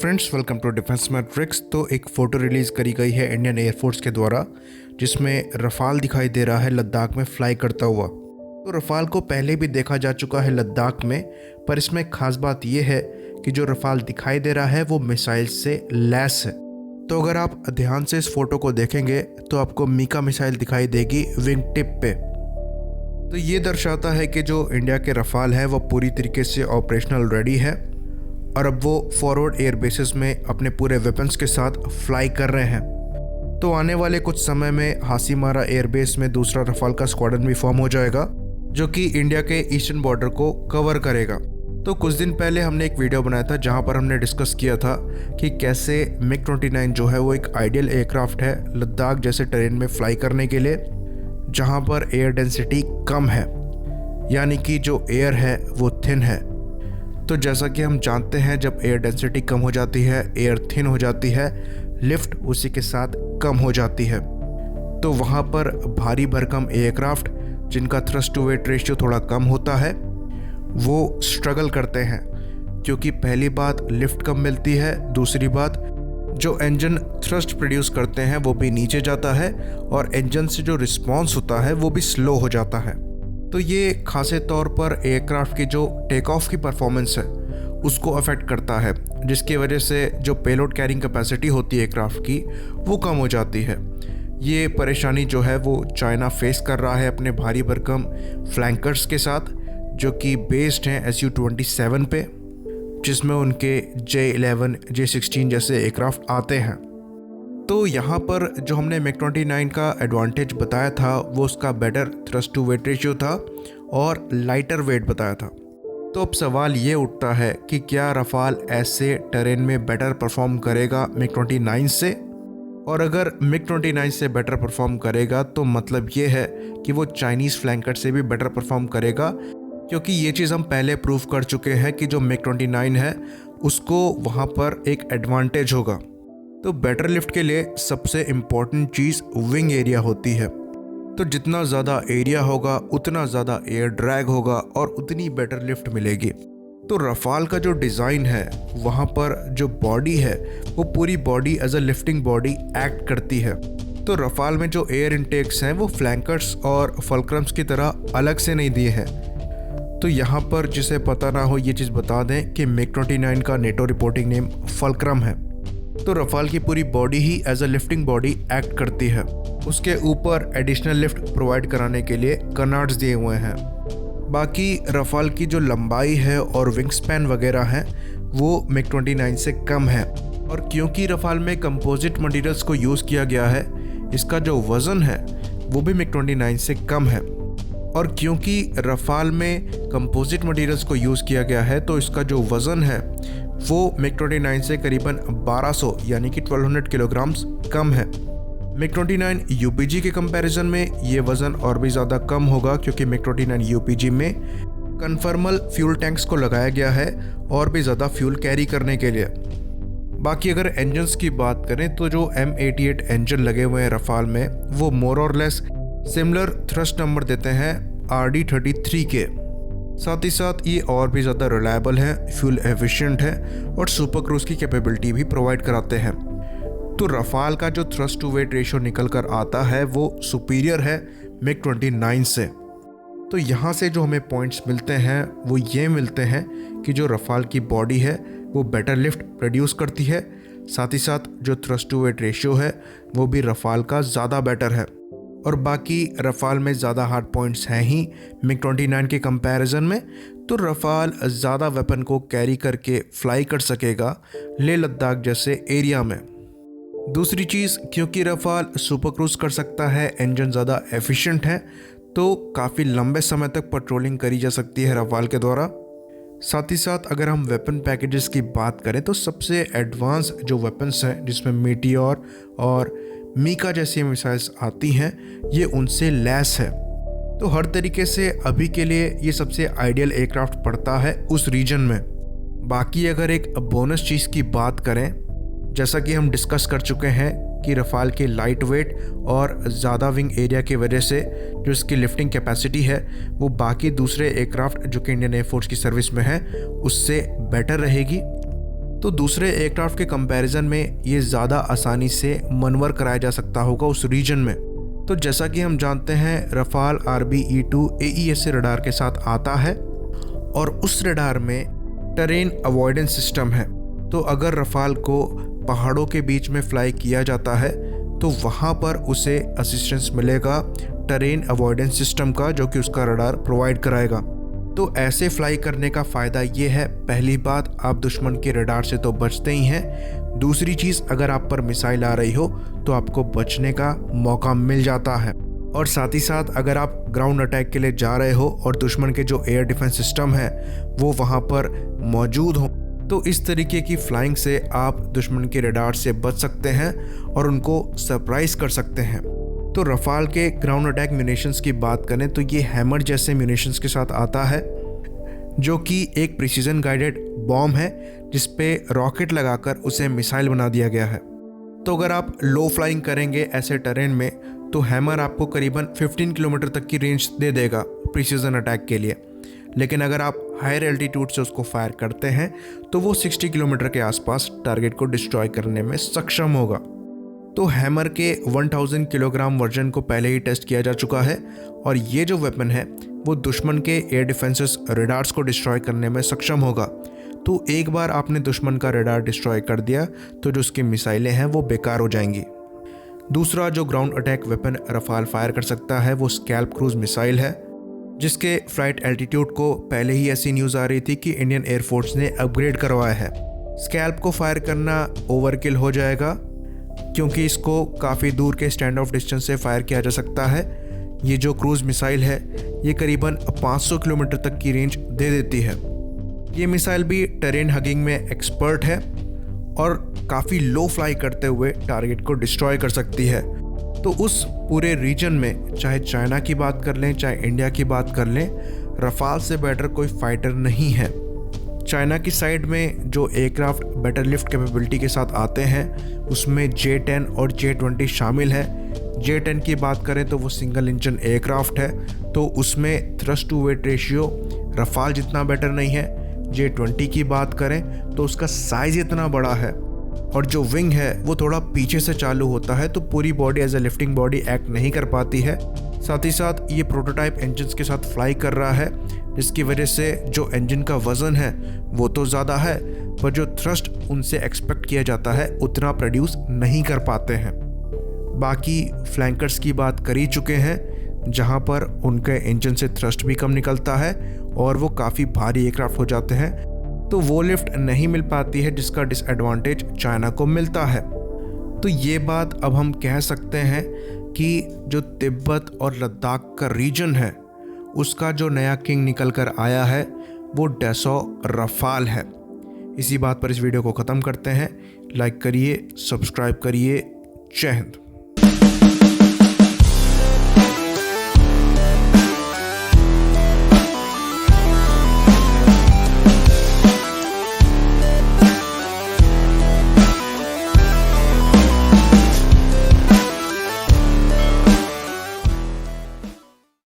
Friends, welcome to defence matrix. तो एक photo release करी गई है इंडियन एयरफोर्स के द्वारा, जिसमें रफ़ाल दिखाई दे रहा है लद्दाख में फ्लाई करता हुआ। तो रफ़ाल को पहले भी देखा जा चुका है लद्दाख में, पर इसमें ख़ास बात यह है कि जो रफ़ाल दिखाई दे रहा है वो मिसाइल से लैस है। तो अगर आप ध्यान से इस फ़ोटो को देखेंगे तो आपको मीका मिसाइल दिखाई देगी विंग टिप पे। तो ये दर्शाता है कि जो इंडिया के रफ़ाल है वो पूरी तरीके से ऑपरेशनल रेडी है और अब वो फॉरवर्ड एयर बेसिस में अपने पूरे वेपन्स के साथ फ्लाई कर रहे हैं। तो आने वाले कुछ समय में हासीमारा एयरबेस में दूसरा रफ़ाल का स्क्वाड्रन भी फॉर्म हो जाएगा, जो कि इंडिया के ईस्टर्न बॉर्डर को कवर करेगा। तो कुछ दिन पहले हमने एक वीडियो बनाया था जहां पर हमने डिस्कस किया था कि कैसे MiG-29 जो है वो एक आइडियल एयरक्राफ्ट है लद्दाख जैसे टेरेन में फ्लाई करने के लिए, जहां पर एयर डेंसिटी कम है, यानी कि जो एयर है वो थिन है। तो जैसा कि हम जानते हैं, जब एयर डेंसिटी कम हो जाती है, एयर थिन हो जाती है, लिफ्ट उसी के साथ कम हो जाती है। तो वहाँ पर भारी भरकम एयरक्राफ्ट जिनका थ्रस्ट टू वेट रेशियो थोड़ा कम होता है वो स्ट्रगल करते हैं, क्योंकि पहली बात लिफ्ट कम मिलती है, दूसरी बात जो इंजन थ्रस्ट प्रोड्यूस करते हैं वो भी नीचे जाता है और इंजन से जो रिस्पॉन्स होता है वो भी स्लो हो जाता है। तो ये खासे तौर पर एयरक्राफ्ट की जो टेक ऑफ की परफॉर्मेंस है उसको अफेक्ट करता है, जिसकी वजह से जो पेलोड कैरिंग कैपेसिटी होती है एयरक्राफ्ट की वो कम हो जाती है। ये परेशानी जो है वो चाइना फेस कर रहा है अपने भारी भरकम फ्लैंकर्स के साथ, जो कि बेस्ड हैं Su-27 पे, जिसमें उनके J-11, J-16 जैसे एयरक्राफ्ट आते हैं। तो यहाँ पर जो हमने MiG-29 का एडवांटेज बताया था वो उसका better thrust to weight ratio था और लाइटर वेट बताया था। तो अब सवाल ये उठता है कि क्या रफ़ाल ऐसे टेरेन में बेटर परफॉर्म करेगा MiG-29 से, और अगर MiG-29 से बेटर परफॉर्म करेगा तो मतलब ये है कि वो चाइनीज़ फ्लैंकर से भी बेटर परफॉर्म करेगा, क्योंकि ये चीज़ हम पहले प्रूव कर चुके हैं कि जो MiG-29 है उसको वहाँ पर एक एडवांटेज होगा। तो बेटर लिफ्ट के लिए सबसे इम्पॉर्टेंट चीज़ विंग एरिया होती है। तो जितना ज़्यादा एरिया होगा उतना ज़्यादा एयर ड्रैग होगा और उतनी बेटर लिफ्ट मिलेगी। तो रफ़ाल का जो डिज़ाइन है वहाँ पर जो बॉडी है वो पूरी body as a lifting body act करती है। तो रफ़ाल में जो एयर इनटेक्स हैं वो फ्लैंकर्स और फल्क्रम्स की तरह अलग से नहीं दिए हैं। तो यहाँ पर जिसे पता ना हो ये चीज़ बता दें कि MiG-29 का नेटो रिपोर्टिंग नेम फल्क्रम है। तो रफ़ाल की पूरी बॉडी ही as a lifting body act करती है। उसके ऊपर एडिशनल लिफ्ट प्रोवाइड कराने के लिए कनार्ड्स दिए हुए हैं। बाकी रफ़ाल की जो लंबाई है और विंग स्पैन वगैरह हैं वो MiG-29 से कम है, और क्योंकि रफ़ाल में कंपोजिट मटेरियल्स को यूज़ किया गया है, इसका जो वज़न है वो भी MiG-29 से कम है। और क्योंकि रफ़ाल में कंपोजिट मटेरियल्स को यूज़ किया गया है तो इसका जो वज़न है वो MiG-29 से करीबन 1200 यानी कि 1200 किलोग्राम्स कम है। MiG-29 UPG के कंपैरिजन में ये वज़न और भी ज़्यादा कम होगा, क्योंकि MiG-29 UPG में कन्फर्मल फ्यूल टैंक्स को लगाया गया है और भी ज़्यादा फ्यूल कैरी करने के लिए। बाकी अगर इंजन्स की बात करें तो जो M88 इंजन लगे हुए हैं रफ़ाल में वो मोर और लेस सिमिलर थ्रस्ट नंबर देते हैं RD-33 के। साथ ही साथ ये और भी ज़्यादा रिलायबल है, फ्यूल एफिशिएंट है और सुपर क्रूज की कैपेबिलिटी भी प्रोवाइड कराते हैं। तो रफ़ाल का जो थ्रस्ट टू वेट रेशियो निकल कर आता है वो सुपीरियर है MiG-29 से। तो यहाँ से जो हमें पॉइंट्स मिलते हैं वो ये मिलते हैं कि जो रफ़ाल की बॉडी है वो बेटर लिफ्ट प्रोड्यूस करती है, साथ ही साथ जो थ्रस्ट टू वेट रेशियो है वो भी रफ़ाल का ज़्यादा बेटर है। और बाकी रफ़ाल में ज़्यादा हार्ड पॉइंट्स हैं ही MiG-29 के कंपैरिजन में। तो रफ़ाल ज़्यादा वेपन को कैरी करके फ्लाई कर सकेगा लेह लद्दाख जैसे एरिया में। दूसरी चीज़, क्योंकि रफ़ाल सुपर क्रूज कर सकता है, इंजन ज़्यादा एफिशिएंट है, तो काफ़ी लंबे समय तक पेट्रोलिंग करी जा सकती है रफ़ाल के द्वारा। साथ ही साथ अगर हम वेपन पैकेजेस की बात करें तो सबसे एडवांस जो वेपन्स हैं जिसमें मीटियोर और मीका जैसी मिसाइल्स आती हैं ये उनसे लैस है। तो हर तरीके से अभी के लिए ये सबसे आइडियल एयरक्राफ्ट पड़ता है उस रीजन में। बाकी अगर एक बोनस चीज़ की बात करें, जैसा कि हम डिस्कस कर चुके हैं कि रफ़ाल के लाइट वेट और ज़्यादा विंग एरिया की वजह से जो इसकी लिफ्टिंग कैपेसिटी है वो बाकी दूसरे एयरक्राफ्ट जो कि इंडियन एयरफोर्स की सर्विस में है उससे बेटर रहेगी। तो दूसरे एयरक्राफ्ट के कंपैरिजन में ये ज़्यादा आसानी से मनवर कराया जा सकता होगा उस रीजन में। तो जैसा कि हम जानते हैं रफाल RBE-2 AESA रडार के साथ आता है और उस रडार में टेरेन अवॉइडेंस सिस्टम है। तो अगर रफाल को पहाड़ों के बीच में फ्लाई किया जाता है तो वहाँ पर उसे असिस्टेंस मिलेगा टेरेन अवॉइडेंस सिस्टम का, जो कि उसका रडार प्रोवाइड कराएगा। तो ऐसे फ्लाई करने का फ़ायदा ये है, पहली बात आप दुश्मन के रडार से तो बचते ही हैं, दूसरी चीज़ अगर आप पर मिसाइल आ रही हो तो आपको बचने का मौका मिल जाता है। और साथ ही साथ अगर आप ग्राउंड अटैक के लिए जा रहे हो और दुश्मन के जो एयर डिफेंस सिस्टम है वो वहाँ पर मौजूद हो, तो इस तरीके की फ्लाइंग से आप दुश्मन के रडार से बच सकते हैं और उनको सरप्राइज कर सकते हैं। तो रफाल के ग्राउंड अटैक म्यूनिशंस की बात करें तो ये हैमर जैसे म्यूनिशंस के साथ आता है, जो कि एक प्रिसीजन गाइडेड बॉम्ब है जिस पे रॉकेट लगाकर उसे मिसाइल बना दिया गया है। तो अगर आप लो फ्लाइंग करेंगे ऐसे टेरेन में तो हैमर आपको करीबन 15 किलोमीटर तक की रेंज दे देगा प्रिसीजन अटैक के लिए, लेकिन अगर आप हायर एल्टीट्यूड से उसको फायर करते हैं तो वो 60 किलोमीटर के आसपास टारगेट को डिस्ट्रॉय करने में सक्षम होगा। तो हैमर के 1000 किलोग्राम वर्जन को पहले ही टेस्ट किया जा चुका है और ये जो वेपन है वो दुश्मन के एयर डिफेंसेस रेडार्स को डिस्ट्रॉय करने में सक्षम होगा। तो एक बार आपने दुश्मन का रेडार डिस्ट्रॉय कर दिया तो जो उसकी मिसाइलें हैं वो बेकार हो जाएंगी। दूसरा जो ground attack weapon Rafale fire कर सकता है वो स्कैल्प क्रूज मिसाइल है, जिसके फ्लाइट एल्टीट्यूड को पहले ही ऐसी न्यूज़ आ रही थी कि इंडियन एयरफोर्स ने अपग्रेड करवाया है। स्कैल्प को फायर करना ओवरकिल हो जाएगा क्योंकि इसको काफ़ी दूर के स्टैंड ऑफ डिस्टेंस से फायर किया जा सकता है। ये जो क्रूज मिसाइल है ये करीबन 500 किलोमीटर तक की रेंज दे देती है। ये मिसाइल भी टेरेन हगिंग में एक्सपर्ट है और काफ़ी लो फ्लाई करते हुए टारगेट को डिस्ट्रॉय कर सकती है। तो उस पूरे रीजन में चाहे चाइना की बात कर लें चाहे इंडिया की बात कर लें, रफाल से बेटर कोई फाइटर नहीं है। चाइना की साइड में जो एयरक्राफ्ट बेटर लिफ्ट कैपेबिलिटी के साथ आते हैं उसमें J-10 और J-20 शामिल है। J-10 की बात करें तो वो सिंगल इंजन एयरक्राफ्ट है, तो उसमें thrust to weight ratio Rafale जितना बेटर नहीं है। J-20 की बात करें तो उसका साइज़ इतना बड़ा है और जो विंग है वो थोड़ा पीछे से चालू होता है, तो पूरी body as a lifting body act नहीं कर पाती है। साथ ही साथ ये प्रोटोटाइप इंजन्स के साथ फ्लाई कर रहा है, जिसकी वजह से जो इंजन का वज़न है वो तो ज़्यादा है पर जो थ्रस्ट उनसे एक्सपेक्ट किया जाता है उतना प्रोड्यूस नहीं कर पाते हैं। बाकी फ्लैंकर्स की बात कर ही चुके हैं, जहाँ पर उनके इंजन से थ्रस्ट भी कम निकलता है और वो काफ़ी भारी एयरक्राफ्ट हो जाते हैं, तो वो लिफ्ट नहीं मिल पाती है जिसका डिसएडवांटेज चाइना को मिलता है। तो ये बात अब हम कह सकते हैं कि जो तिब्बत और लद्दाख का रीजन है उसका जो नया किंग निकल कर आया है वो डैसो रफाल है। इसी बात पर इस वीडियो को ख़त्म करते हैं। लाइक करिए, सब्सक्राइब करिए। जय हिंद।